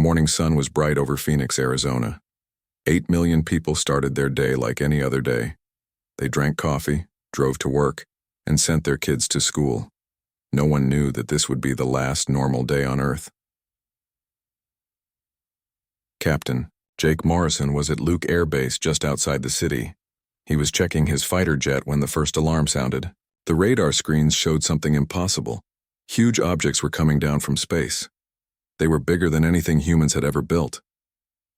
morning sun was bright over Phoenix, Arizona. 8 million people started their day like any other day. They drank coffee, drove to work, and sent their kids to school. No one knew that this would be the last normal day on Earth. Captain Jake Morrison was at Luke Air Base just outside the city. He was checking his fighter jet when the first alarm sounded. The radar screens showed something impossible. Huge objects were coming down from space. They were bigger than anything humans had ever built.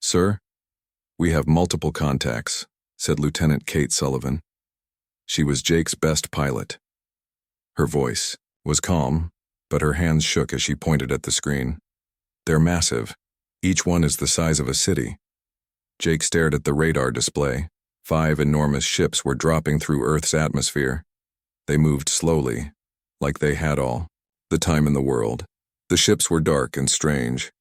"Sir, we have multiple contacts," said Lieutenant Kate Sullivan. She was Jake's best pilot. Her voice was calm, but her hands shook as she pointed at the screen. "They're massive. Each one is the size of a city." Jake stared at the radar display. 5 enormous ships were dropping through Earth's atmosphere. They moved slowly, like they had all the time in the world. The ships were dark and strange.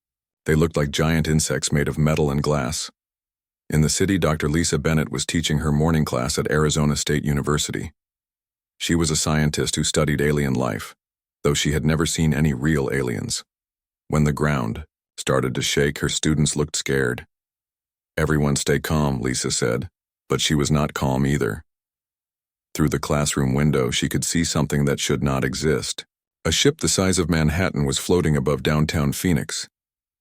They looked like giant insects made of metal and glass. In the city, Dr. Lisa Bennett was teaching her morning class at Arizona State University. She was a scientist who studied alien life, though she had never seen any real aliens. When the ground started to shake, her students looked scared. "Everyone stay calm," Lisa said, but she was not calm either. Through the classroom window, she could see something that should not exist. A ship the size of Manhattan was floating above downtown Phoenix.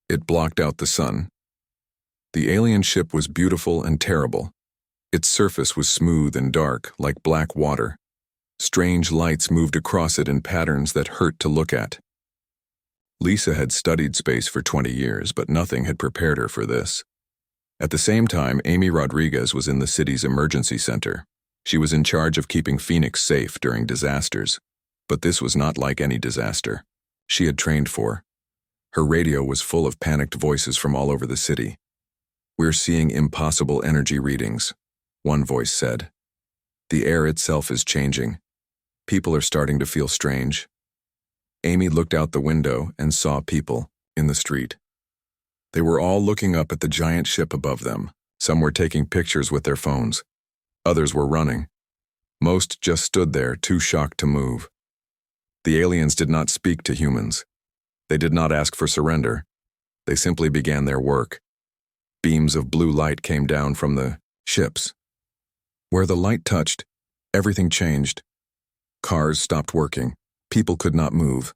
It blocked out the sun. The alien ship was beautiful and terrible. Its surface was smooth and dark, like black water. Strange lights moved across it in patterns that hurt to look at. Lisa had studied space for 20 years, but nothing had prepared her for this. At the same time, Amy Rodriguez was in the city's emergency center. She was in charge of keeping Phoenix safe during disasters. But this was not like any disaster she had trained for. Her radio was full of panicked voices from all over the city. "We're seeing impossible energy readings," one voice said. "The air itself is changing. People are starting to feel strange." Amy looked out the window and saw people in the street. They were all looking up at the giant ship above them. Some were taking pictures with their phones. Others were running. Most just stood there, too shocked to move. The aliens did not speak to humans. They did not ask for surrender. They simply began their work. Beams of blue light came down from the ships. Where the light touched, everything changed. Cars stopped working. People could not move.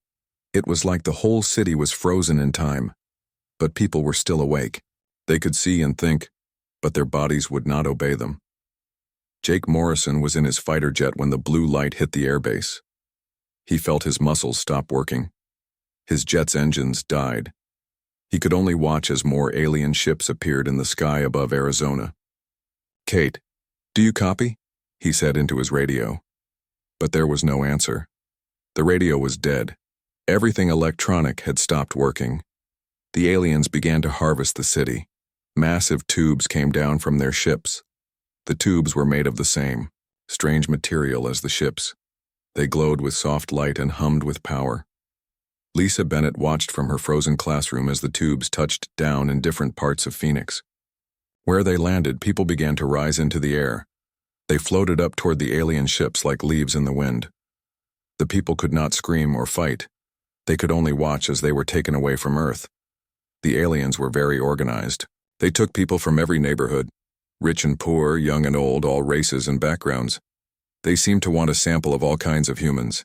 It was like the whole city was frozen in time. But people were still awake. They could see and think, but their bodies would not obey them. Jake Morrison was in his fighter jet when the blue light hit the airbase. He felt his muscles stop working. His jet's engines died. He could only watch as more alien ships appeared in the sky above Arizona. "Kate, do you copy?" he said into his radio. But there was no answer. The radio was dead. Everything electronic had stopped working. The aliens began to harvest the city. Massive tubes came down from their ships. The tubes were made of the same strange material as the ships. They glowed with soft light and hummed with power. Lisa Bennett watched from her frozen classroom as the tubes touched down in different parts of Phoenix. Where they landed, people began to rise into the air. They floated up toward the alien ships like leaves in the wind. The people could not scream or fight. They could only watch as they were taken away from Earth. The aliens were very organized. They took people from every neighborhood, rich and poor, young and old, all races and backgrounds. They seemed to want a sample of all kinds of humans.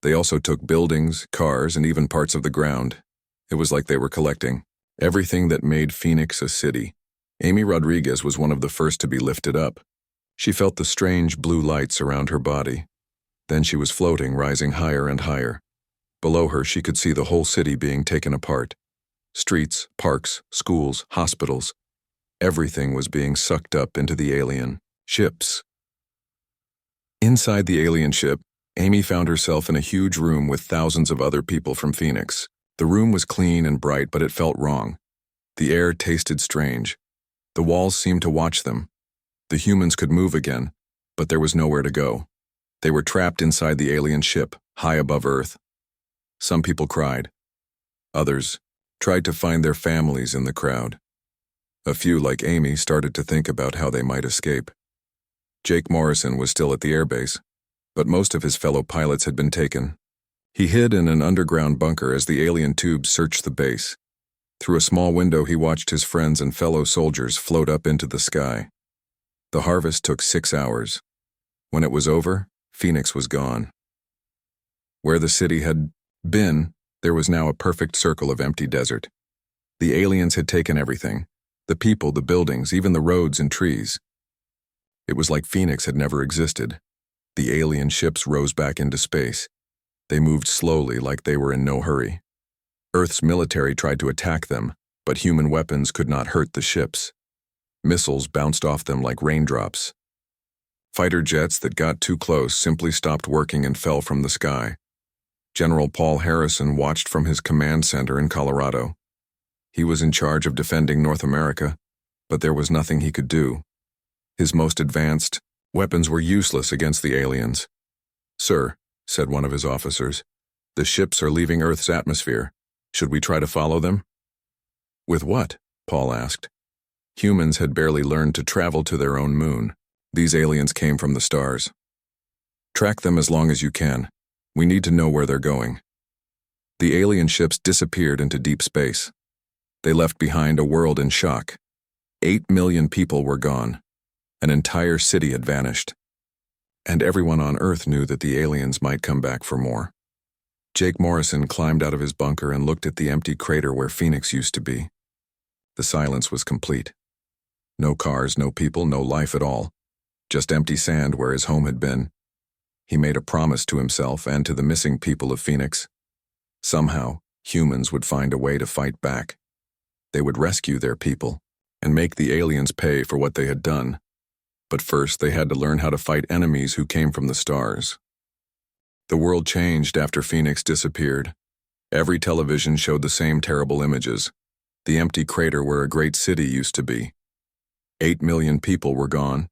They also took buildings, cars, and even parts of the ground. It was like they were collecting everything that made Phoenix a city. Amy Rodriguez was one of the first to be lifted up. She felt the strange blue lights around her body. Then she was floating, rising higher and higher. Below her, she could see the whole city being taken apart. Streets, parks, schools, hospitals. Everything was being sucked up into the alien ships. Inside the alien ship, Amy found herself in a huge room with thousands of other people from Phoenix. The room was clean and bright, but it felt wrong. The air tasted strange. The walls seemed to watch them. The humans could move again, but there was nowhere to go. They were trapped inside the alien ship, high above Earth. Some people cried. Others tried to find their families in the crowd. A few, like Amy, started to think about how they might escape. Jake Morrison was still at the airbase, but most of his fellow pilots had been taken. He hid in an underground bunker as the alien tubes searched the base. Through a small window, he watched his friends and fellow soldiers float up into the sky. The harvest took 6 hours. When it was over, Phoenix was gone. Where the city had been, there was now a perfect circle of empty desert. The aliens had taken everything: the people, the buildings, even the roads and trees. It was like Phoenix had never existed. The alien ships rose back into space. They moved slowly, like they were in no hurry. Earth's military tried to attack them, but human weapons could not hurt the ships. Missiles bounced off them like raindrops. Fighter jets that got too close simply stopped working and fell from the sky. General Paul Harrison watched from his command center in Colorado. He was in charge of defending North America, but there was nothing he could do. His most advanced weapons were useless against the aliens. "Sir," said one of his officers, "the ships are leaving Earth's atmosphere. Should we try to follow them?" "With what?" Paul asked. Humans had barely learned to travel to their own moon. These aliens came from the stars. "Track them as long as you can. We need to know where they're going." The alien ships disappeared into deep space. They left behind a world in shock. 8 million people were gone. An entire city had vanished. And everyone on Earth knew that the aliens might come back for more. Jake Morrison climbed out of his bunker and looked at the empty crater where Phoenix used to be. The silence was complete. No cars, no people, no life at all. Just empty sand where his home had been. He made a promise to himself and to the missing people of Phoenix. Somehow, humans would find a way to fight back. They would rescue their people and make the aliens pay for what they had done. But first, they had to learn how to fight enemies who came from the stars. The world changed after Phoenix disappeared. Every television showed the same terrible images. The empty crater where a great city used to be. 8 million people were gone.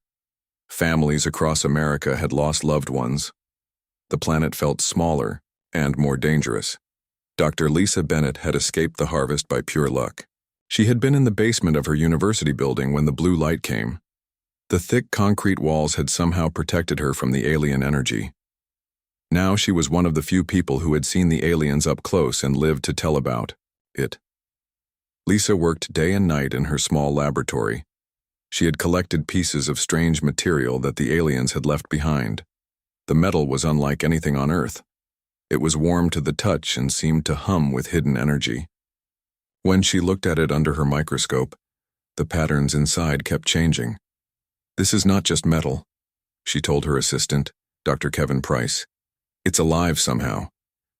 Families across America had lost loved ones. The planet felt smaller and more dangerous. Dr. Lisa Bennett had escaped the harvest by pure luck. She had been in the basement of her university building when the blue light came. The thick concrete walls had somehow protected her from the alien energy. Now she was one of the few people who had seen the aliens up close and lived to tell about it. Lisa worked day and night in her small laboratory. She had collected pieces of strange material that the aliens had left behind. The metal was unlike anything on Earth. It was warm to the touch and seemed to hum with hidden energy. When she looked at it under her microscope, the patterns inside kept changing. "This is not just metal," she told her assistant, Dr. Kevin Price. "It's alive somehow.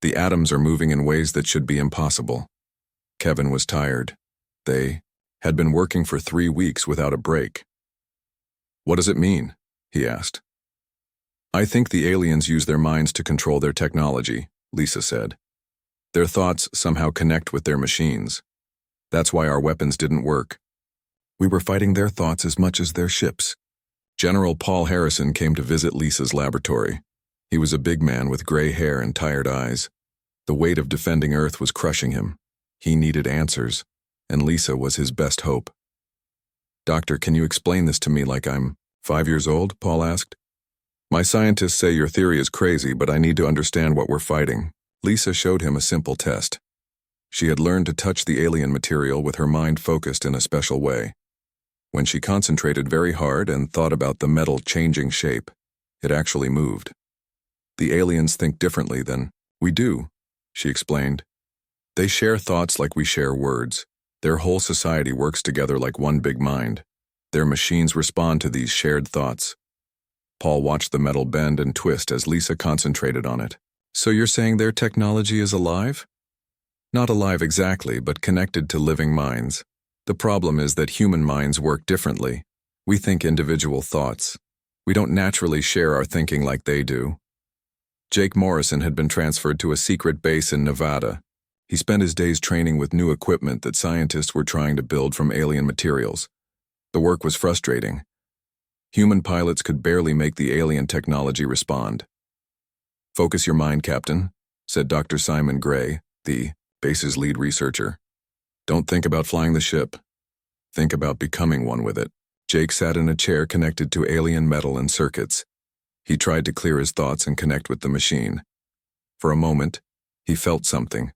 The atoms are moving in ways that should be impossible." Kevin was tired. They had been working for 3 weeks without a break. "What does it mean?" he asked. "I think the aliens use their minds to control their technology," Lisa said. "Their thoughts somehow connect with their machines. That's why our weapons didn't work. We were fighting their thoughts as much as their ships." General Paul Harrison came to visit Lisa's laboratory. He was a big man with gray hair and tired eyes. The weight of defending Earth was crushing him. He needed answers, and Lisa was his best hope. "Doctor, can you explain this to me like I'm 5 years old?" Paul asked. "My scientists say your theory is crazy, but I need to understand what we're fighting." Lisa showed him a simple test. She had learned to touch the alien material with her mind focused in a special way. When she concentrated very hard and thought about the metal changing shape, it actually moved. "The aliens think differently than we do," she explained. "They share thoughts like we share words. Their whole society works together like one big mind. Their machines respond to these shared thoughts." Paul watched the metal bend and twist as Lisa concentrated on it. "So you're saying their technology is alive?" "Not alive exactly, but connected to living minds. The problem is that human minds work differently. We think individual thoughts. We don't naturally share our thinking like they do." Jake Morrison had been transferred to a secret base in Nevada. He spent his days training with new equipment that scientists were trying to build from alien materials. The work was frustrating. Human pilots could barely make the alien technology respond. "Focus your mind, Captain," said Dr. Simon Gray, the base's lead researcher. "Don't think about flying the ship. Think about becoming one with it." Jake sat in a chair connected to alien metal and circuits. He tried to clear his thoughts and connect with the machine. For a moment, he felt something.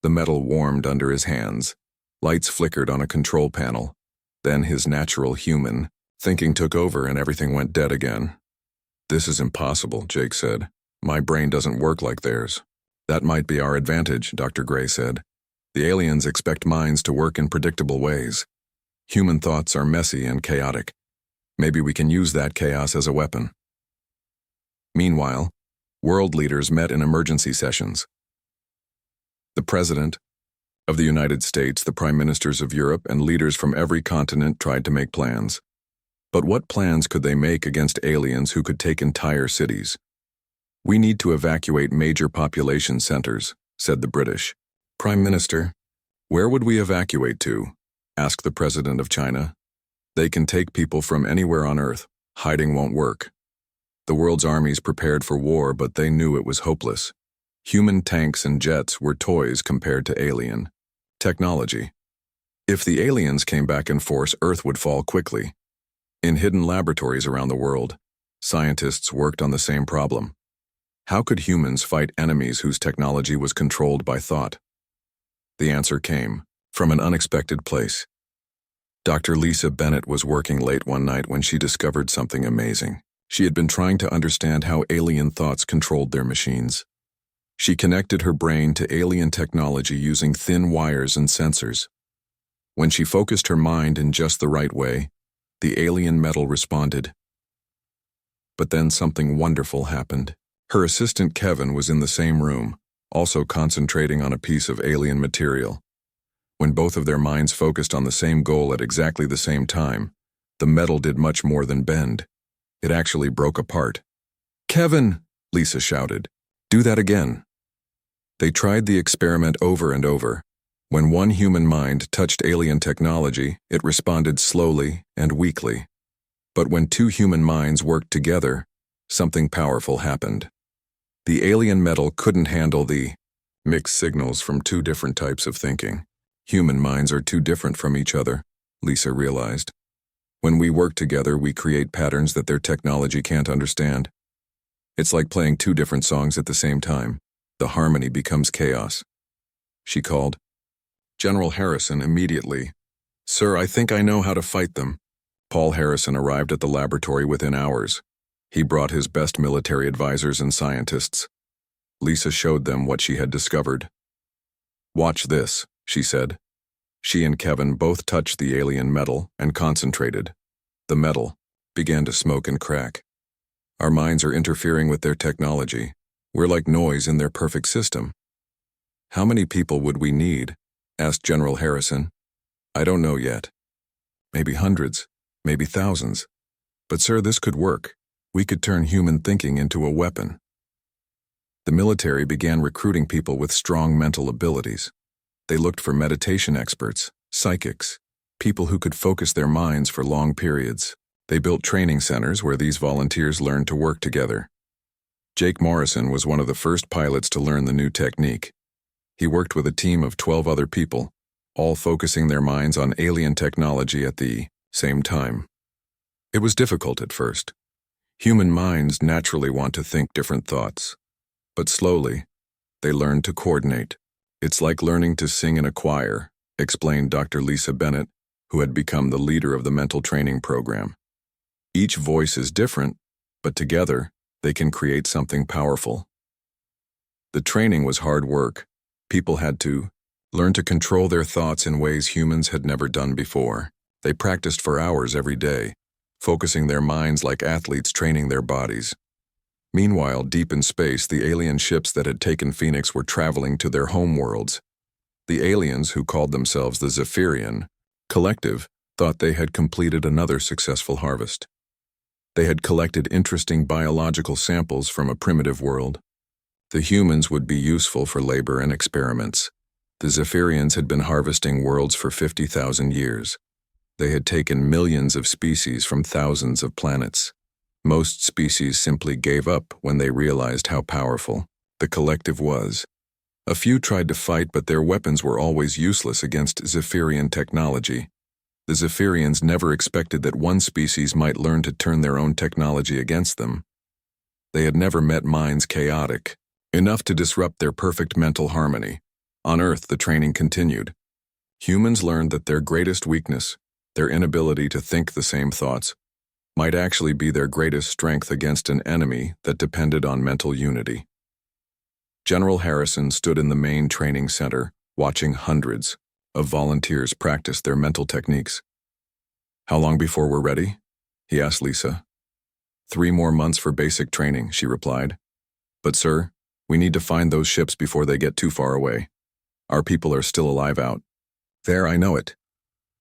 The metal warmed under his hands. Lights flickered on a control panel. Then his natural human thinking took over and everything went dead again. "This is impossible," Jake said. "My brain doesn't work like theirs." "That might be our advantage," Dr. Gray said. "The aliens expect minds to work in predictable ways. Human thoughts are messy and chaotic. Maybe we can use that chaos as a weapon." Meanwhile, world leaders met in emergency sessions. The President of the United States, the Prime Ministers of Europe, and leaders from every continent tried to make plans. But what plans could they make against aliens who could take entire cities? "We need to evacuate major population centers," said the British. "Prime Minister, where would we evacuate to?" asked the President of China. "They can take people from anywhere on Earth. Hiding won't work." The world's armies prepared for war, but they knew it was hopeless. Human tanks and jets were toys compared to alien technology. If the aliens came back in force, Earth would fall quickly. In hidden laboratories around the world, scientists worked on the same problem. How could humans fight enemies whose technology was controlled by thought? The answer came from an unexpected place. Dr. Lisa Bennett was working late one night when she discovered something amazing. She had been trying to understand how alien thoughts controlled their machines. She connected her brain to alien technology using thin wires and sensors. When she focused her mind in just the right way, the alien metal responded. But then something wonderful happened. Her assistant Kevin was in the same room, also concentrating on a piece of alien material. When both of their minds focused on the same goal at exactly the same time, the metal did much more than bend. It actually broke apart. "Kevin!" Lisa shouted. "Do that again." They tried the experiment over and over. When one human mind touched alien technology, it responded slowly and weakly. But when two human minds worked together, something powerful happened. The alien metal couldn't handle the mixed signals from two different types of thinking. Human minds are too different from each other, Lisa realized. When we work together, we create patterns that their technology can't understand. It's like playing two different songs at the same time. The harmony becomes chaos. She called General Harrison immediately. "Sir, I think I know how to fight them." Paul Harrison arrived at the laboratory within hours. He brought his best military advisors and scientists. Lisa showed them what she had discovered. "Watch this," she said. She and Kevin both touched the alien metal and concentrated. The metal began to smoke and crack. "Our minds are interfering with their technology. We're like noise in their perfect system." "How many people would we need?" asked General Harrison. "I don't know yet. Maybe hundreds, maybe thousands. But sir, this could work. We could turn human thinking into a weapon." The military began recruiting people with strong mental abilities. They looked for meditation experts, psychics, people who could focus their minds for long periods. They built training centers where these volunteers learned to work together. Jake Morrison was one of the first pilots to learn the new technique. He worked with a team of 12 other people, all focusing their minds on alien technology at the same time. It was difficult at first. Human minds naturally want to think different thoughts. But slowly, they learned to coordinate. "It's like learning to sing in a choir," explained Dr. Lisa Bennett, who had become the leader of the mental training program. "Each voice is different, but together, they can create something powerful." The training was hard work. People had to learn to control their thoughts in ways humans had never done before. They practiced for hours every day, focusing their minds like athletes training their bodies. Meanwhile, deep in space, the alien ships that had taken Phoenix were traveling to their home worlds. The aliens, who called themselves the Zephyrian Collective, thought they had completed another successful harvest. They had collected interesting biological samples from a primitive world. The humans would be useful for labor and experiments. The Zephyrians had been harvesting worlds for 50,000 years. They had taken millions of species from thousands of planets. Most species simply gave up when they realized how powerful the collective was. A few tried to fight, but their weapons were always useless against Zephyrian technology. The Zephyrians never expected that one species might learn to turn their own technology against them. They had never met minds chaotic enough to disrupt their perfect mental harmony. On Earth, the training continued. Humans learned that their greatest weakness, their inability to think the same thoughts, might actually be their greatest strength against an enemy that depended on mental unity. General Harrison stood in the main training center, watching hundreds of volunteers practice their mental techniques. "How long before we're ready?" he asked Lisa. 3 more months for basic training," she replied. "But sir, we need to find those ships before they get too far away. Our people are still alive out there." "I know it."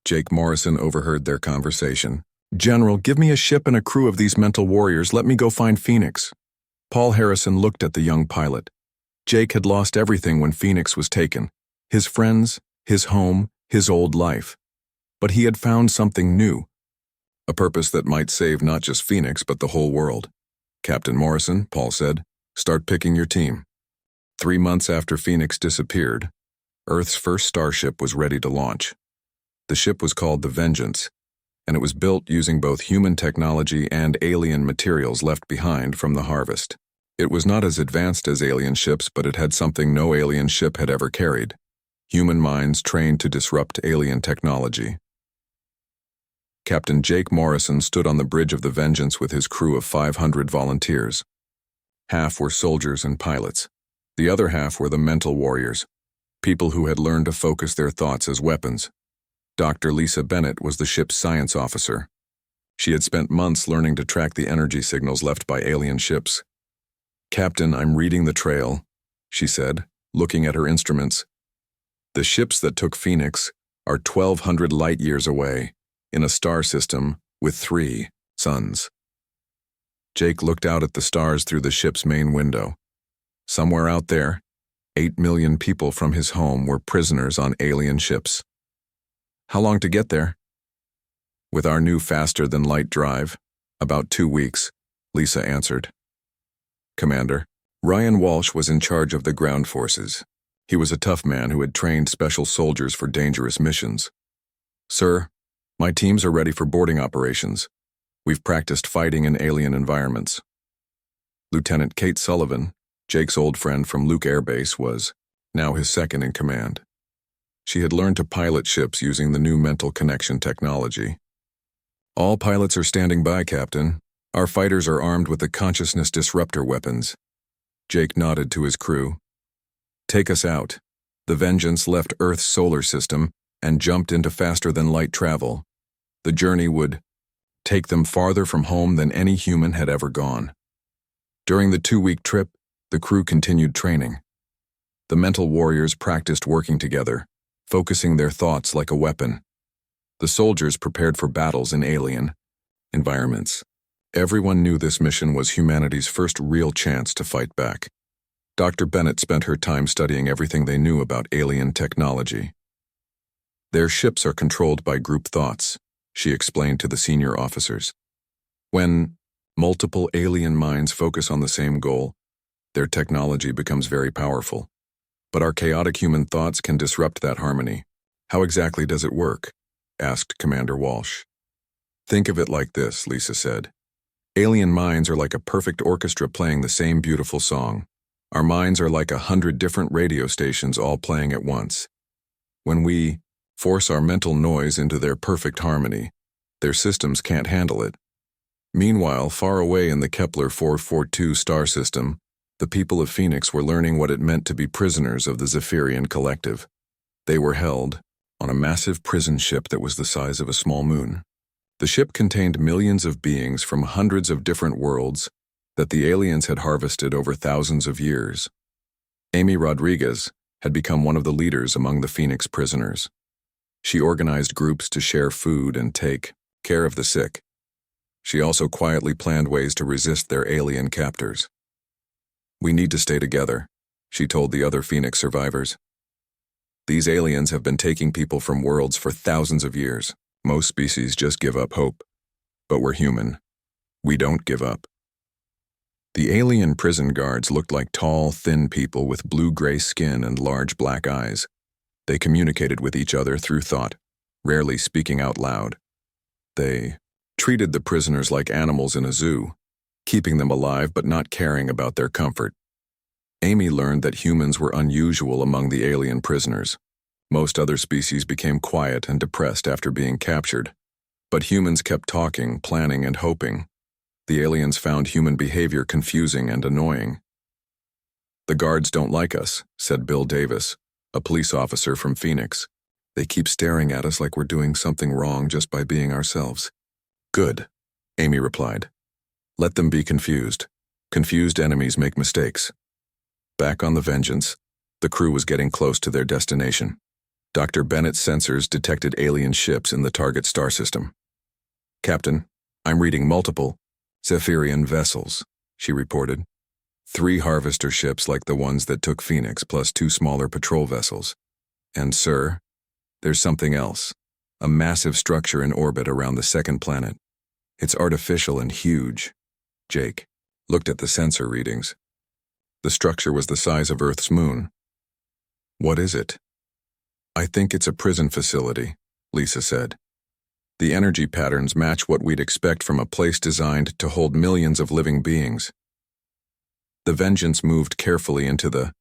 Jake Morrison overheard their conversation. "General, give me a ship and a crew of these mental warriors. Let me go find Phoenix." Paul Harrison looked at the young pilot. Jake had lost everything when Phoenix was taken. His friends, his home, his old life. But he had found something new. A purpose that might save not just Phoenix, but the whole world. "Captain Morrison," Paul said, "start picking your team." 3 months after Phoenix disappeared, Earth's first starship was ready to launch. The ship was called the Vengeance, and it was built using both human technology and alien materials left behind from the harvest. It was not as advanced as alien ships, but it had something no alien ship had ever carried: human minds trained to disrupt alien technology. Captain Jake Morrison stood on the bridge of the Vengeance with his crew of 500 volunteers. Half were soldiers and pilots. The other half were the mental warriors, people who had learned to focus their thoughts as weapons. Dr. Lisa Bennett was the ship's science officer. She had spent months learning to track the energy signals left by alien ships. "Captain, I'm reading the trail," she said, looking at her instruments. "The ships that took Phoenix are 1,200 light-years away, in a star system with 3 suns." Jake looked out at the stars through the ship's main window. Somewhere out there, 8 million people from his home were prisoners on alien ships. "How long to get there?" "With our new faster-than-light drive, about 2 weeks," Lisa answered. "Commander." Ryan Walsh was in charge of the ground forces. He was a tough man who had trained special soldiers for dangerous missions. "Sir, my teams are ready for boarding operations. We've practiced fighting in alien environments." Lieutenant Kate Sullivan, Jake's old friend from Luke Air Base, was now his second in command. She had learned to pilot ships using the new mental connection technology. "All pilots are standing by, Captain. Our fighters are armed with the consciousness disruptor weapons." Jake nodded to his crew. "Take us out." The Vengeance left Earth's solar system and jumped into faster-than-light travel. The journey would take them farther from home than any human had ever gone. During the 2-week trip, the crew continued training. The mental warriors practiced working together, focusing their thoughts like a weapon. The soldiers prepared for battles in alien environments. Everyone knew this mission was humanity's first real chance to fight back. Dr. Bennett spent her time studying everything they knew about alien technology. "Their ships are controlled by group thoughts," she explained to the senior officers. "When multiple alien minds focus on the same goal, their technology becomes very powerful. But our chaotic human thoughts can disrupt that harmony." "How exactly does it work?" asked Commander Walsh. "Think of it like this," Lisa said. "Alien minds are like a perfect orchestra playing the same beautiful song. Our minds are like 100 different radio stations all playing at once. When we force our mental noise into their perfect harmony, their systems can't handle it." Meanwhile, far away in the Kepler 442 star system, the people of Phoenix were learning what it meant to be prisoners of the Zephyrian Collective. They were held on a massive prison ship that was the size of a small moon. The ship contained millions of beings from hundreds of different worlds that the aliens had harvested over thousands of years. Amy Rodriguez had become one of the leaders among the Phoenix prisoners. She organized groups to share food and take care of the sick. She also quietly planned ways to resist their alien captors. "We need to stay together," she told the other Phoenix survivors. "These aliens have been taking people from worlds for thousands of years. Most species just give up hope. But we're human. We don't give up." The alien prison guards looked like tall, thin people with blue-gray skin and large black eyes. They communicated with each other through thought, rarely speaking out loud. They treated the prisoners like animals in a zoo, keeping them alive but not caring about their comfort. Amy learned that humans were unusual among the alien prisoners. Most other species became quiet and depressed after being captured. But humans kept talking, planning, and hoping. The aliens found human behavior confusing and annoying. "The guards don't like us," said Bill Davis, a police officer from Phoenix. "They keep staring at us like we're doing something wrong just by being ourselves." "Good," Amy replied. "Let them be confused. Confused enemies make mistakes." Back on the Vengeance, the crew was getting close to their destination. Dr. Bennett's sensors detected alien ships in the target star system. "Captain, I'm reading multiple Zephyrian vessels," she reported. 3 harvester ships like the ones that took Phoenix, plus 2 smaller patrol vessels. And, sir, there's something else. A massive structure in orbit around the second planet. It's artificial and huge." Jake looked at the sensor readings. The structure was the size of Earth's moon. "What is it?" "I think it's a prison facility," Lisa said. "The energy patterns match what we'd expect from a place designed to hold millions of living beings." The Vengeance moved carefully into the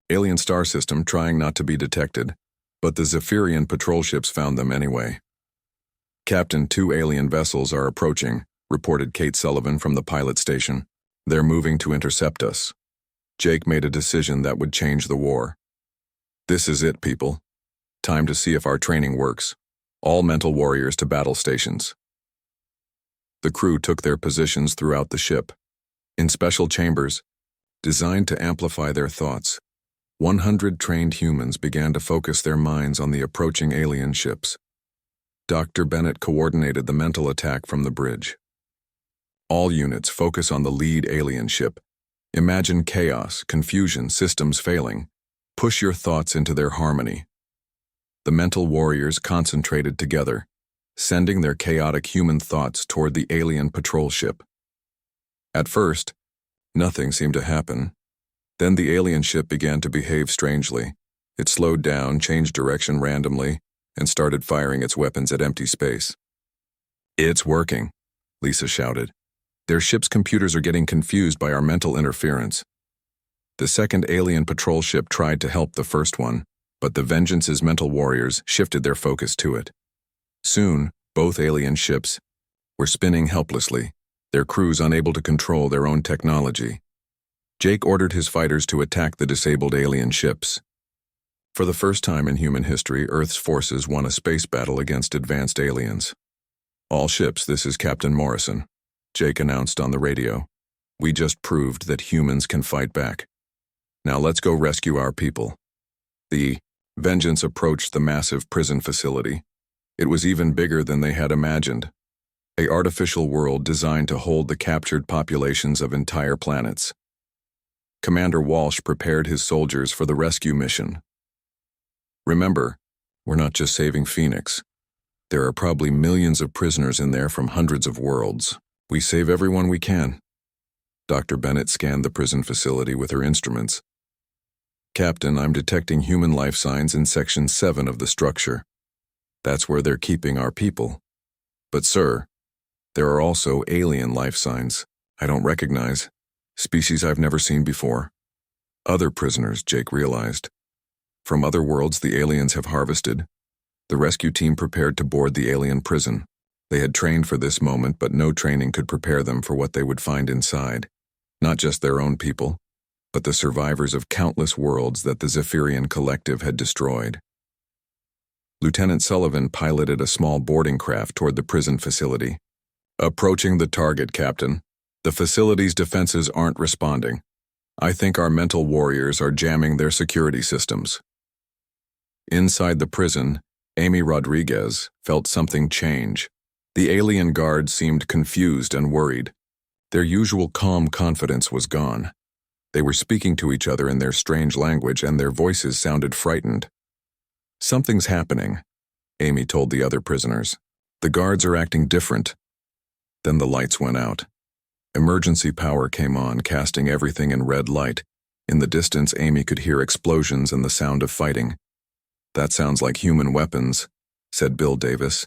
alien star system, trying not to be detected, but the Zephyrian patrol ships found them anyway. "Captain, 2 alien vessels are approaching," reported Kate Sullivan from the pilot station. "They're moving to intercept us." Jake made a decision that would change the war. "This is it, people. Time to see if our training works. All mental warriors to battle stations." The crew took their positions throughout the ship. In special chambers, designed to amplify their thoughts, 100 trained humans began to focus their minds on the approaching alien ships. Dr. Bennett coordinated the mental attack from the bridge. "All units focus on the lead alien ship. Imagine chaos, confusion, systems failing. Push your thoughts into their harmony." The mental warriors concentrated together, sending their chaotic human thoughts toward the alien patrol ship. At first, nothing seemed to happen. Then the alien ship began to behave strangely. It slowed down, changed direction randomly, and started firing its weapons at empty space. "It's working," Lisa shouted. "Their ship's computers are getting confused by our mental interference." The second alien patrol ship tried to help the first one, but the Vengeance's mental warriors shifted their focus to it. Soon, both alien ships were spinning helplessly, their crews unable to control their own technology. Jake ordered his fighters to attack the disabled alien ships. For the first time in human history, Earth's forces won a space battle against advanced aliens. "All ships, this is Captain Morrison," Jake announced on the radio. "We just proved that humans can fight back. Now let's go rescue our people." The Vengeance approached the massive prison facility. It was even bigger than they had imagined. An artificial world designed to hold the captured populations of entire planets. Commander Walsh prepared his soldiers for the rescue mission. "Remember, we're not just saving Phoenix. There are probably millions of prisoners in there from hundreds of worlds. We save everyone we can." Dr. Bennett scanned the prison facility with her instruments. "Captain, I'm detecting human life signs in Section 7 of the structure. That's where they're keeping our people. But sir, there are also alien life signs I don't recognize, species I've never seen before. Other prisoners," Jake realized. "From other worlds the aliens have harvested." The rescue team prepared to board the alien prison. They had trained for this moment, but no training could prepare them for what they would find inside. Not just their own people, but the survivors of countless worlds that the Zephyrian collective had destroyed. Lieutenant Sullivan piloted a small boarding craft toward the prison facility. "Approaching the target, Captain. The facility's defenses aren't responding. I think our mental warriors are jamming their security systems." Inside the prison, Amy Rodriguez felt something change. The alien guards seemed confused and worried. Their usual calm confidence was gone. They were speaking to each other in their strange language, and their voices sounded frightened. "Something's happening," Amy told the other prisoners. "The guards are acting different." Then the lights went out. Emergency power came on, casting everything in red light. In the distance, Amy could hear explosions and the sound of fighting. "That sounds like human weapons," said Bill Davis.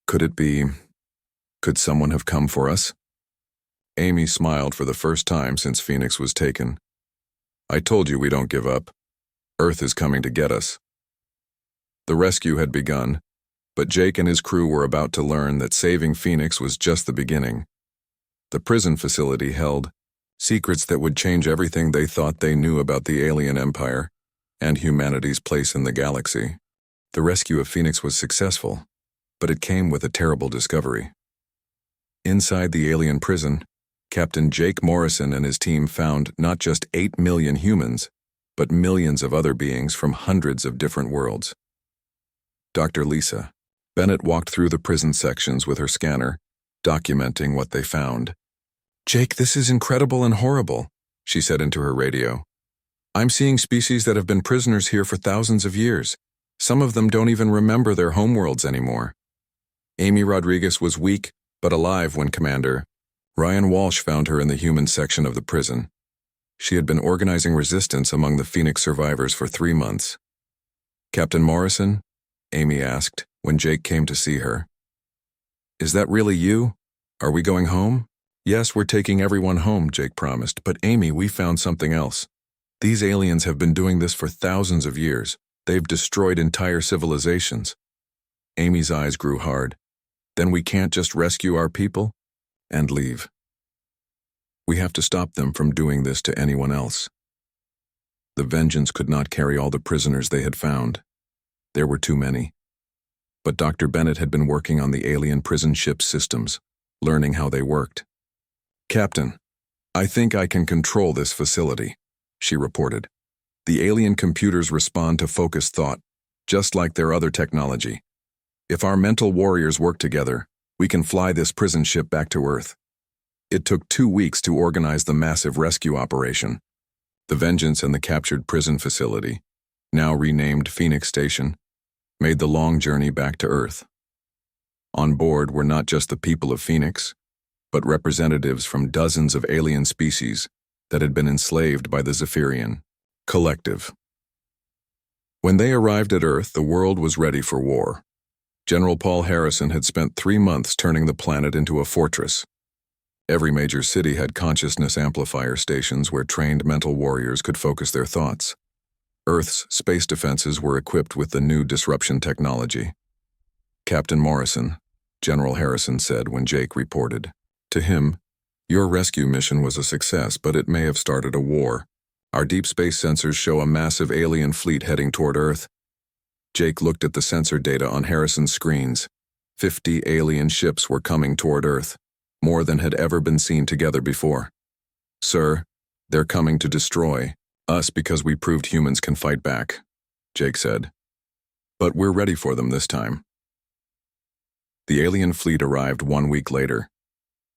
Could someone have come for us?" Amy smiled for the first time since Phoenix was taken. "I told you we don't give up. Earth is coming to get us." The rescue had begun, but Jake and his crew were about to learn that saving Phoenix was just the beginning. The prison facility held secrets that would change everything they thought they knew about the alien empire and humanity's place in the galaxy. The rescue of Phoenix was successful, but it came with a terrible discovery. Inside the alien prison, Captain Jake Morrison and his team found not just 8 million humans, but millions of other beings from hundreds of different worlds. Dr. Lisa Bennett walked through the prison sections with her scanner, documenting what they found. "Jake, this is incredible and horrible," she said into her radio. "I'm seeing species that have been prisoners here for thousands of years. Some of them don't even remember their homeworlds anymore." Amy Rodriguez was weak, but alive when Commander Ryan Walsh found her in the human section of the prison. She had been organizing resistance among the Phoenix survivors for 3 months. "Captain Morrison?" Amy asked when Jake came to see her. "Is that really you? Are we going home?" "Yes, we're taking everyone home," Jake promised, "but Amy, we found something else. These aliens have been doing this for thousands of years. They've destroyed entire civilizations." Amy's eyes grew hard. "Then we can't just rescue our people and leave. We have to stop them from doing this to anyone else." The Vengeance could not carry all the prisoners they had found. There were too many. But Dr. Bennett had been working on the alien prison ship systems, learning how they worked. "Captain, I think I can control this facility," she reported. "The alien computers respond to focused thought, just like their other technology. If our mental warriors work together, we can fly this prison ship back to Earth." It took 2 weeks to organize the massive rescue operation. The Vengeance and the captured prison facility, now renamed Phoenix Station, made the long journey back to Earth. On board were not just the people of Phoenix, but representatives from dozens of alien species that had been enslaved by the Zephyrian Collective. When they arrived at Earth, the world was ready for war. General Paul Harrison had spent 3 months turning the planet into a fortress. Every major city had consciousness amplifier stations where trained mental warriors could focus their thoughts. Earth's space defenses were equipped with the new disruption technology. "Captain Morrison," General Harrison said when Jake reported. To him, "Your rescue mission was a success, but it may have started a war. Our deep space sensors show a massive alien fleet heading toward Earth." Jake looked at the sensor data on Harrison's screens. 50 alien ships were coming toward Earth, more than had ever been seen together before. "Sir, they're coming to destroy us because we proved humans can fight back," Jake said. "But we're ready for them this time." The alien fleet arrived 1 week later.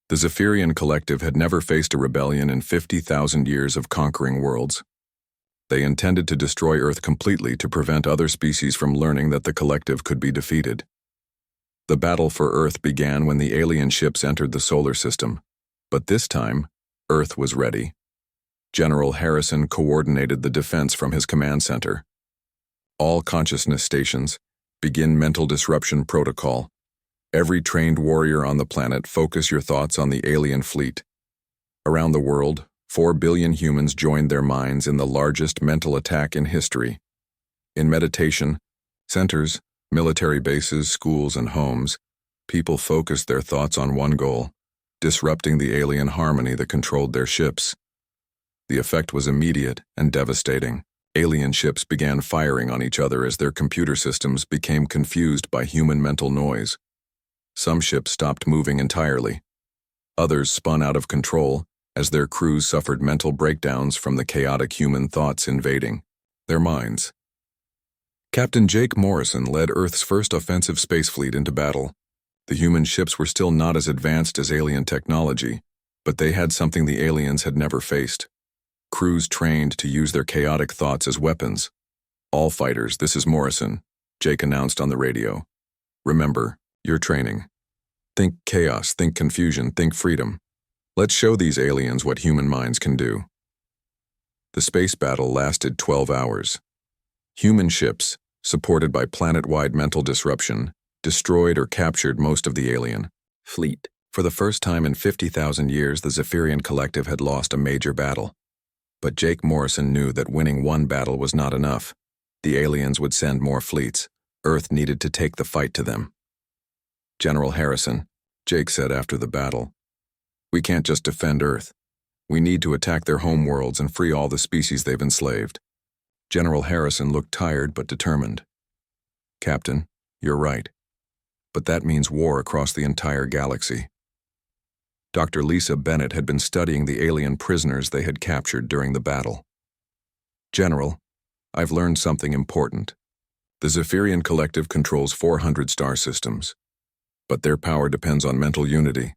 The Zephyrian Collective had never faced a rebellion in 50,000 years of conquering worlds. They intended to destroy Earth completely to prevent other species from learning that the Collective could be defeated. The battle for Earth began when the alien ships entered the solar system, but this time, Earth was ready. General Harrison coordinated the defense from his command center. "All consciousness stations, begin mental disruption protocol. Every trained warrior on the planet, focus your thoughts on the alien fleet." Around the world, 4 billion humans joined their minds in the largest mental attack in history. In meditation centers, military bases, schools, and homes, people focused their thoughts on one goal: disrupting the alien harmony that controlled their ships. The effect was immediate and devastating. Alien ships began firing on each other as their computer systems became confused by human mental noise. Some ships stopped moving entirely. Others spun out of control as their crews suffered mental breakdowns from the chaotic human thoughts invading their minds. Captain Jake Morrison led Earth's first offensive space fleet into battle. The human ships were still not as advanced as alien technology, but they had something the aliens had never faced: crews trained to use their chaotic thoughts as weapons. "All fighters, this is Morrison," Jake announced on the radio. "Remember, your training. Think chaos, think confusion, think freedom. Let's show these aliens what human minds can do." The space battle lasted 12 hours. Human ships, supported by planet-wide mental disruption, destroyed or captured most of the alien fleet. For the first time in 50,000 years, the Zephyrian Collective had lost a major battle. But Jake Morrison knew that winning one battle was not enough. The aliens would send more fleets, Earth needed to take the fight to them. "General Harrison," Jake said after the battle, "we can't just defend Earth. We need to attack their homeworlds and free all the species they've enslaved." General Harrison looked tired but determined. "Captain, you're right. But that means war across the entire galaxy." Dr. Lisa Bennett had been studying the alien prisoners they had captured during the battle. "General, I've learned something important. The Zephyrian Collective controls 400 star systems, but their power depends on mental unity.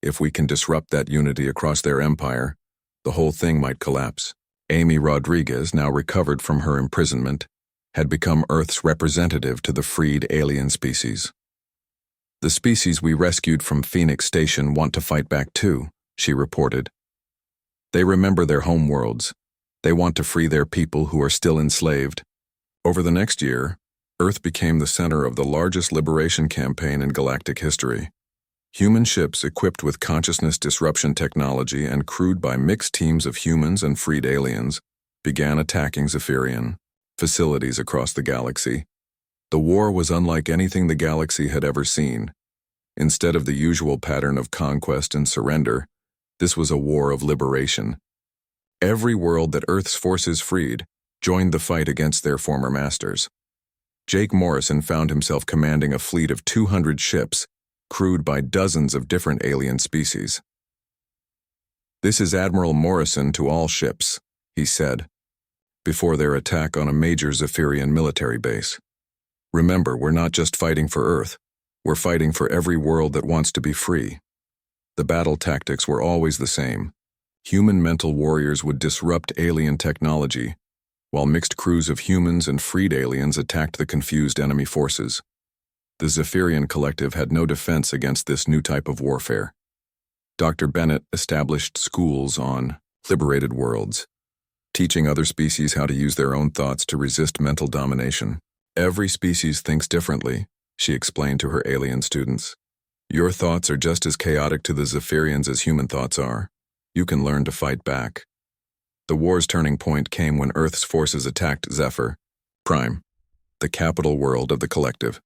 If we can disrupt that unity across their empire, the whole thing might collapse." Amy Rodriguez, now recovered from her imprisonment, had become Earth's representative to the freed alien species. "The species we rescued from Phoenix Station want to fight back too," she reported. "They remember their homeworlds. They want to free their people who are still enslaved." Over the next year, Earth became the center of the largest liberation campaign in galactic history. Human ships equipped with consciousness disruption technology and crewed by mixed teams of humans and freed aliens began attacking Zephyrian facilities across the galaxy. The war was unlike anything the galaxy had ever seen. Instead of the usual pattern of conquest and surrender, this was a war of liberation. Every world that Earth's forces freed joined the fight against their former masters. Jake Morrison found himself commanding a fleet of 200 ships, crewed by dozens of different alien species. "This is Admiral Morrison to all ships," he said, before their attack on a major Zephyrian military base. "Remember, we're not just fighting for Earth, we're fighting for every world that wants to be free." The battle tactics were always the same. Human mental warriors would disrupt alien technology, while mixed crews of humans and freed aliens attacked the confused enemy forces. The Zephyrian Collective had no defense against this new type of warfare. Dr. Bennett established schools on liberated worlds, teaching other species how to use their own thoughts to resist mental domination. "Every species thinks differently," she explained to her alien students. "Your thoughts are just as chaotic to the Zephyrians as human thoughts are. You can learn to fight back." The war's turning point came when Earth's forces attacked Zephyr Prime, the capital world of the Collective.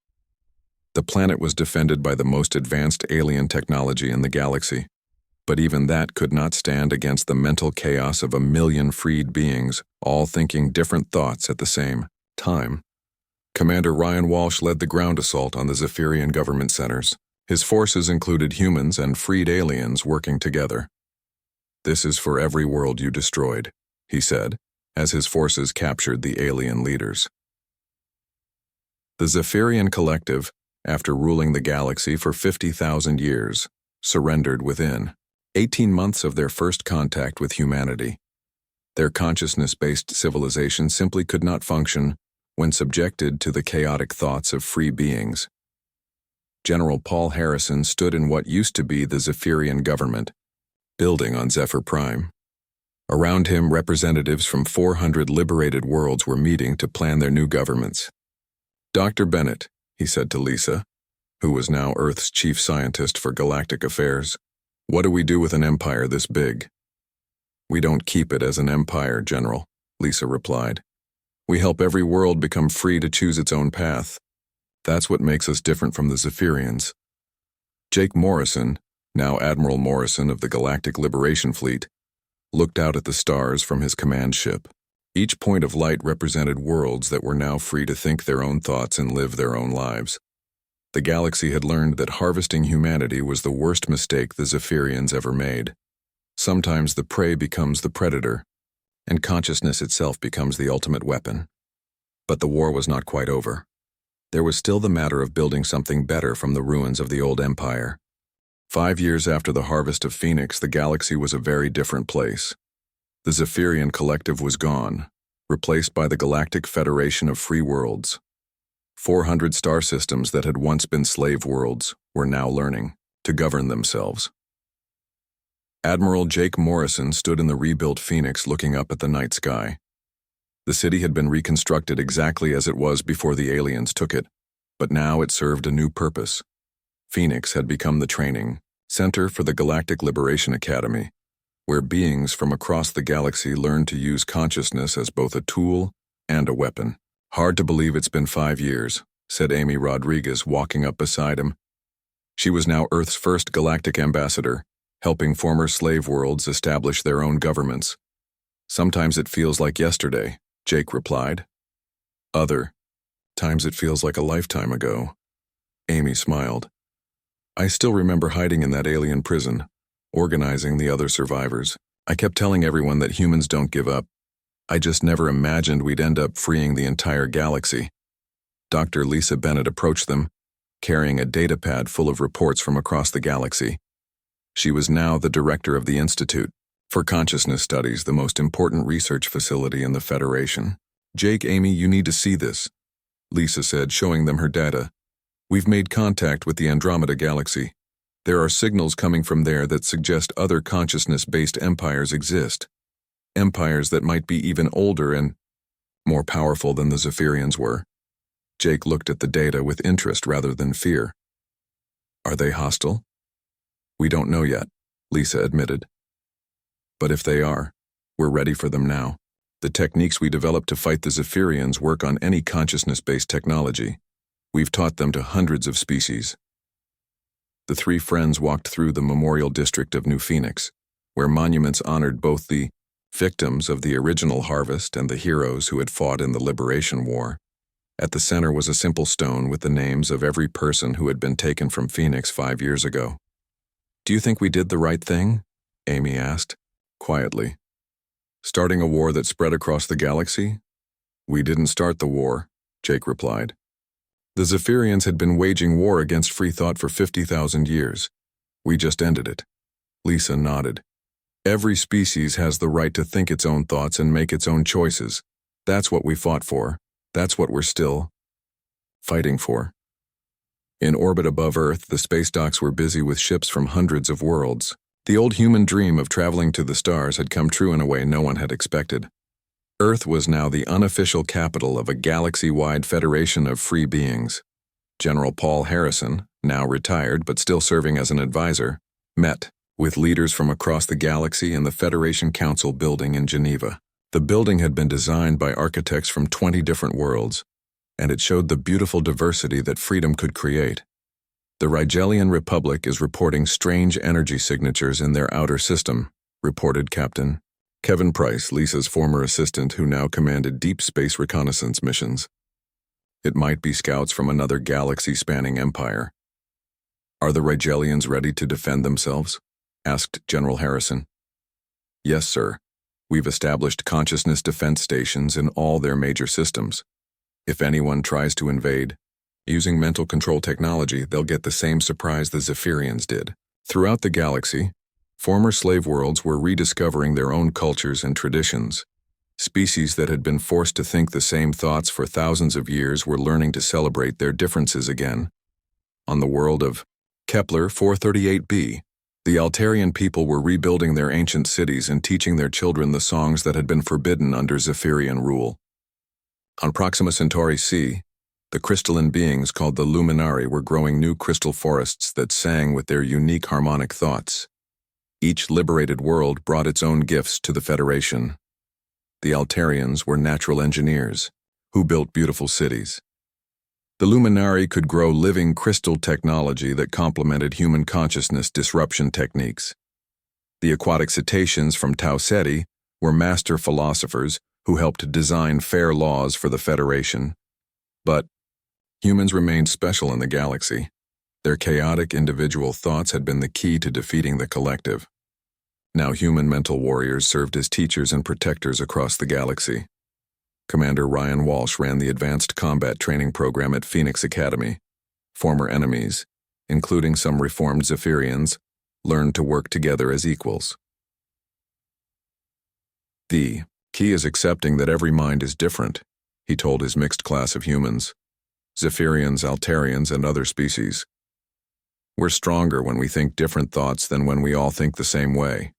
The planet was defended by the most advanced alien technology in the galaxy, but even that could not stand against the mental chaos of 1,000,000 freed beings, all thinking different thoughts at the same time. Commander Ryan Walsh led the ground assault on the Zephyrian government centers. His forces included humans and freed aliens working together. "This is for every world you destroyed," he said, as his forces captured the alien leaders. The Zephyrian Collective, after ruling the galaxy for 50,000 years, surrendered within 18 months of their first contact with humanity. Their consciousness-based civilization simply could not function when subjected to the chaotic thoughts of free beings. General Paul Harrison stood in what used to be the Zephyrian government, building on Zephyr Prime. Around him, representatives from 400 liberated worlds were meeting to plan their new governments. "Dr. Bennett," he said to Lisa, who was now Earth's chief scientist for galactic affairs, "what do we do with an empire this big?" "We don't keep it as an empire, General," Lisa replied. "We help every world become free to choose its own path. That's what makes us different from the Zephyrians." Jake Morrison, now Admiral Morrison of the Galactic Liberation Fleet, looked out at the stars from his command ship. Each point of light represented worlds that were now free to think their own thoughts and live their own lives. The galaxy had learned that harvesting humanity was the worst mistake the Zephyrians ever made. Sometimes the prey becomes the predator, and consciousness itself becomes the ultimate weapon. But the war was not quite over. There was still the matter of building something better from the ruins of the old empire. 5 years after the harvest of Phoenix, the galaxy was a very different place. The Zephyrian Collective was gone, replaced by the Galactic Federation of Free Worlds. 400 star systems that had once been slave worlds were now learning to govern themselves. Admiral Jake Morrison stood in the rebuilt Phoenix looking up at the night sky. The city had been reconstructed exactly as it was before the aliens took it, but now it served a new purpose. Phoenix had become the training center for the Galactic Liberation Academy, where beings from across the galaxy learn to use consciousness as both a tool and a weapon. "Hard to believe it's been 5 years," said Amy Rodriguez, walking up beside him. She was now Earth's first galactic ambassador, helping former slave worlds establish their own governments. Sometimes it feels like yesterday, Jake replied. Other times it feels like a lifetime ago. Amy smiled. I still remember hiding in that alien prison, organizing the other survivors. I kept telling everyone that humans don't give up. I just never imagined we'd end up freeing the entire galaxy. Dr. Lisa Bennett approached them, carrying a datapad full of reports from across the galaxy. She was now the director of the Institute for Consciousness Studies, the most important research facility in the Federation. Jake, Amy, you need to see this, Lisa said, showing them her data. We've made contact with the Andromeda Galaxy. There are signals coming from there that suggest other consciousness-based empires exist. Empires that might be even older and more powerful than the Zephyrians were. Jake looked at the data with interest rather than fear. Are they hostile? We don't know yet, Lisa admitted. But if they are, we're ready for them now. The techniques we developed to fight the Zephyrians work on any consciousness-based technology. We've taught them to hundreds of species. The three friends walked through the Memorial District of New Phoenix, where monuments honored both the victims of the original harvest and the heroes who had fought in the Liberation War. At the center was a simple stone with the names of every person who had been taken from Phoenix 5 years ago. Do you think we did the right thing? Amy asked, quietly. Starting a war that spread across the galaxy? We didn't start the war, Jake replied. The Zephyrians had been waging war against free thought for 50,000 years. We just ended it. Lisa nodded. Every species has the right to think its own thoughts and make its own choices. That's what we fought for. That's what we're still fighting for. In orbit above Earth, the space docks were busy with ships from hundreds of worlds. The old human dream of traveling to the stars had come true in a way no one had expected. Earth was now the unofficial capital of a galaxy-wide federation of free beings. General Paul Harrison, now retired but still serving as an advisor, met with leaders from across the galaxy in the Federation Council building in Geneva. The building had been designed by architects from 20 different worlds, and it showed the beautiful diversity that freedom could create. The Rigelian Republic is reporting strange energy signatures in their outer system, reported Captain Kevin Price, Lisa's former assistant who now commanded deep space reconnaissance missions. It might be scouts from another galaxy-spanning empire. Are the Rigelians ready to defend themselves? Asked General Harrison. Yes, sir. We've established consciousness defense stations in all their major systems. If anyone tries to invade, using mental control technology, they'll get the same surprise the Zephyrians did. Throughout the galaxy, former slave worlds were rediscovering their own cultures and traditions. Species that had been forced to think the same thoughts for thousands of years were learning to celebrate their differences again. On the world of Kepler 438b, the Altarian people were rebuilding their ancient cities and teaching their children the songs that had been forbidden under Zephyrian rule. On Proxima Centauri C, the crystalline beings called the Luminari were growing new crystal forests that sang with their unique harmonic thoughts. Each liberated world brought its own gifts to the Federation. The Altarians were natural engineers who built beautiful cities. The Luminari could grow living crystal technology that complemented human consciousness disruption techniques. The aquatic cetaceans from Tau Ceti were master philosophers who helped design fair laws for the Federation. But humans remained special in the galaxy. Their chaotic individual thoughts had been the key to defeating the collective. Now human mental warriors served as teachers and protectors across the galaxy. Commander Ryan Walsh ran the Advanced Combat Training Program at Phoenix Academy. Former enemies, including some reformed Zephyrians, learned to work together as equals. The key is accepting that every mind is different, he told his mixed class of humans, Zephyrians, Altarians, and other species. We're stronger when we think different thoughts than when we all think the same way.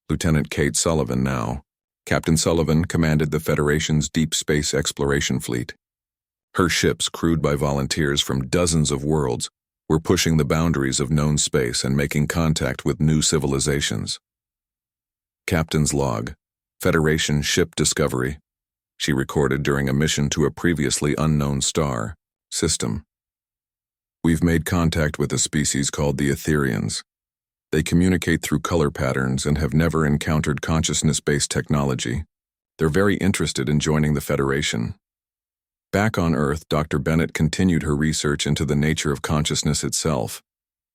Lieutenant Kate Sullivan now. Captain Sullivan commanded the Federation's deep space exploration fleet. Her ships, crewed by volunteers from dozens of worlds, were pushing the boundaries of known space and making contact with new civilizations. Captain's log, Federation ship discovery, she recorded during a mission to a previously unknown star, System. We've made contact with a species called the Etherians. They communicate through color patterns and have never encountered consciousness-based technology. They're very interested in joining the Federation. Back on Earth, Dr. Bennett continued her research into the nature of consciousness itself.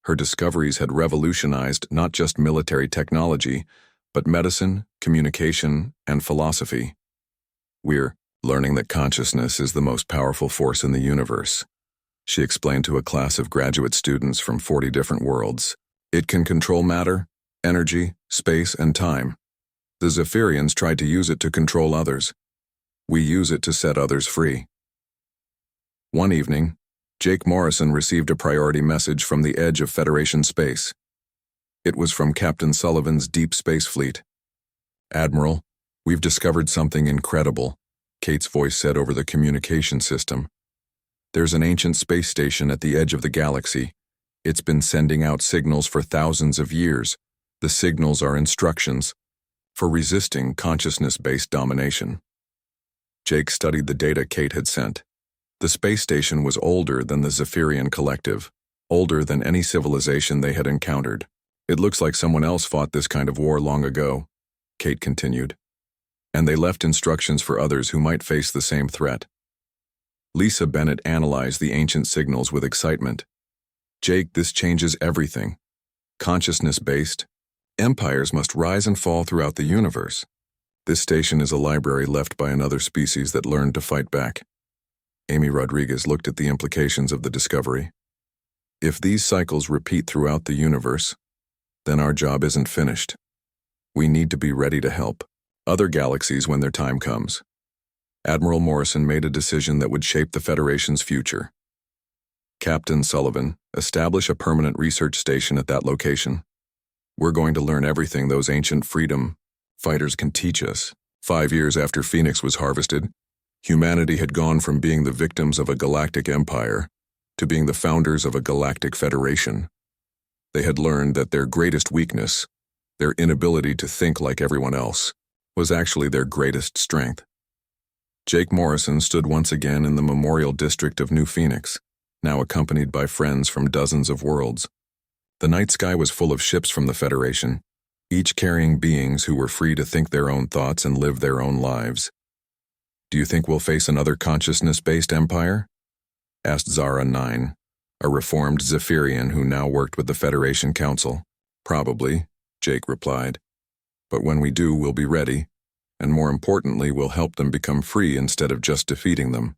Her discoveries had revolutionized not just military technology, but medicine, communication, and philosophy. We're learning that consciousness is the most powerful force in the universe, she explained to a class of graduate students from 40 different worlds. It can control matter, energy, space, and time. The Zephyrians tried to use it to control others. We use it to set others free. One evening, Jake Morrison received a priority message from the edge of Federation space. It was from Captain Sullivan's Deep Space Fleet. "Admiral, we've discovered something incredible," Kate's voice said over the communication system. "There's an ancient space station at the edge of the galaxy. It's been sending out signals for thousands of years. The signals are instructions for resisting consciousness-based domination." Jake studied the data Kate had sent. The space station was older than the Zephyrian collective, older than any civilization they had encountered. "It looks like someone else fought this kind of war long ago," Kate continued. "And they left instructions for others who might face the same threat." Lisa Bennett analyzed the ancient signals with excitement. "Jake, this changes everything. Consciousness-based, empires must rise and fall throughout the universe. This station is a library left by another species that learned to fight back." Amy Rodriguez looked at the implications of the discovery. "If these cycles repeat throughout the universe, then our job isn't finished. We need to be ready to help other galaxies when their time comes." Admiral Morrison made a decision that would shape the Federation's future. "Captain Sullivan, establish a permanent research station at that location. We're going to learn everything those ancient freedom fighters can teach us." 5 years after Phoenix was harvested, humanity had gone from being the victims of a galactic empire to being the founders of a galactic federation. They had learned that their greatest weakness, their inability to think like everyone else, was actually their greatest strength. Jake Morrison stood once again in the Memorial District of New Phoenix, now accompanied by friends from dozens of worlds. The night sky was full of ships from the Federation, each carrying beings who were free to think their own thoughts and live their own lives. "Do you think we'll face another consciousness-based empire?" asked Zara 9, a reformed Zephyrian who now worked with the Federation Council. "Probably," Jake replied. "But when we do, we'll be ready, and more importantly, we'll help them become free instead of just defeating them."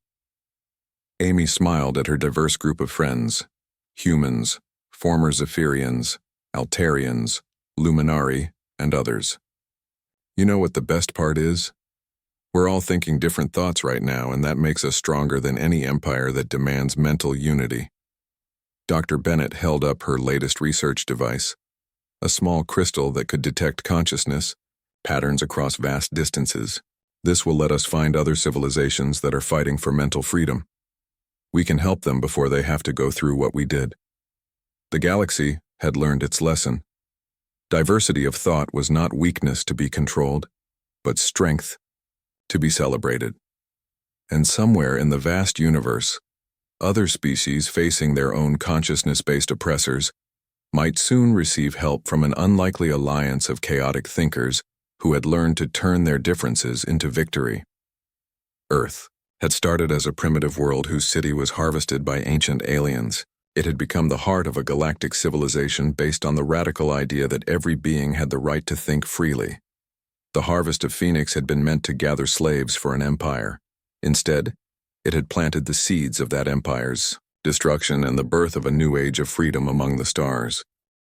Amy smiled at her diverse group of friends: humans, former Zephyrians, Altarians, Luminari, and others. "You know what the best part is? We're all thinking different thoughts right now, and that makes us stronger than any empire that demands mental unity." Dr. Bennett held up her latest research device, a small crystal that could detect consciousness patterns across vast distances. "This will let us find other civilizations that are fighting for mental freedom. We can help them before they have to go through what we did." The galaxy had learned its lesson. Diversity of thought was not weakness to be controlled, but strength to be celebrated. And somewhere in the vast universe, other species facing their own consciousness-based oppressors might soon receive help from an unlikely alliance of chaotic thinkers who had learned to turn their differences into victory. Earth had started as a primitive world whose city was harvested by ancient aliens. It had become the heart of a galactic civilization based on the radical idea that every being had the right to think freely. The harvest of Phoenix had been meant to gather slaves for an empire. Instead, it had planted the seeds of that empire's destruction and the birth of a new age of freedom among the stars.